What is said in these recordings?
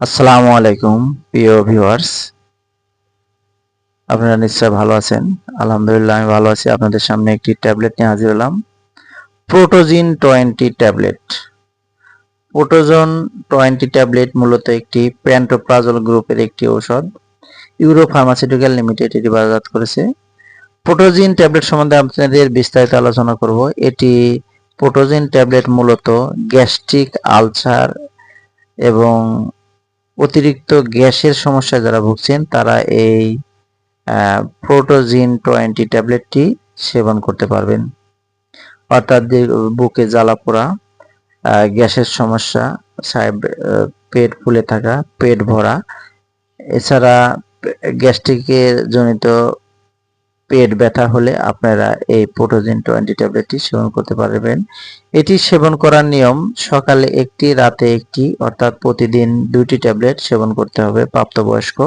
আসসালামু আলাইকুম প্রিয় ভিউয়ার্স, আপনারা নিশ্চয় ভালো আছেন। আলহামদুলিল্লাহ আমি ভালো আছি। আপনাদের সামনে একটি ট্যাবলেট নিয়ে হাজির হলাম, প্রোটোজিন 20 ট্যাবলেট। প্রোটোজন 20 ট্যাবলেট মূলত একটি প্যান্টোপ্রাজোল গ্রুপের একটি ঔষধ। ইউরো ফার্মাসিউটিক্যাল লিমিটেড এটি বাজারজাত করেছে। প্রোটোজিন ট্যাবলেট সম্বন্ধে আপনাদের বিস্তারিত আলোচনা করব। এটি প্রোটোজিন ট্যাবলেট মূলত গ্যাস্ট্রিক আলসার এবং অতিরিক্ত গ্যাসের সমস্যায় যারা ভুগছেন তারা এই প্রোটোজিন 20 ট্যাবলেটটি সেবন করতে পারবেন। অর্থাৎ বুকে জ্বালা পোড়া, গ্যাসের সমস্যা, পেট ফুলে থাকা, পেট ভরা, এছাড়া গ্যাস্ট্রিকের জনিত পেট ব্যথা হলে আপনারা এই প্রোটোজিন 20 ট্যাবলেটটি সেবন করতে পারবেন। এটি সেবন করার নিয়ম সকালে একটি, রাতে একটি, অর্থাৎ প্রতিদিন 2টি ট্যাবলেট সেবন করতে হবে প্রাপ্তবয়স্ক,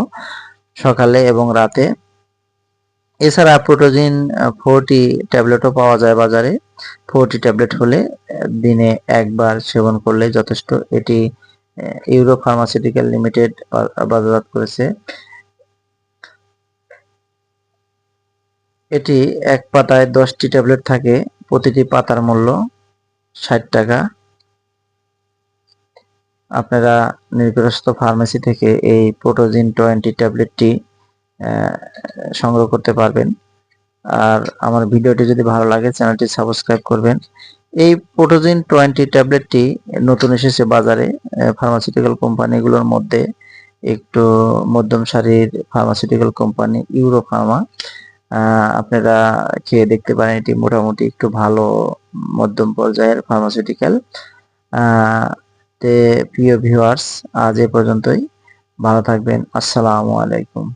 সকালে এবং রাতে। এছাড়া প্রোটোজিন 40 ট্যাবলেটও পাওয়া যায় বাজারে। 40 ট্যাবলেট হলে দিনে একবার সেবন করলে যথেষ্ট। এটি ইউরো ফার্মাসিউটিক্যাল লিমিটেড বাজারজাত করেছে। এটি এক পাতায় 10টি ট্যাবলেট থাকে, প্রতিটি পাতার মূল্য 60 টাকা। আপনারা নিকটস্থ ফার্মেসি থেকে এই প্রোটোজিন 20 ট্যাবলেটটি সংগ্রহ করতে পারবেন। আর আমার ভিডিওটি যদি ভালো লাগে চ্যানেলটি সাবস্ক্রাইব করবেন। এই প্রোটোজিন 20 ট্যাবলেটটি নতুন এসেছে বাজারে। ফার্মাসিউটিক্যাল কোম্পানিগুলোর মধ্যে একটু মধ্যম সারির ফার্মাসিউটিক্যাল কোম্পানি ইউরো ফার্মা। আপনারা খেয়ে দেখতে পারেন, এটি মোটামুটি একটু ভালো মধ্যম পর্যায়ের ফার্মাসিউটিক্যাল। প্রিয় ভিউয়ার্স, আজ এ পর্যন্তই। ভালো থাকবেন। আসসালামু আলাইকুম।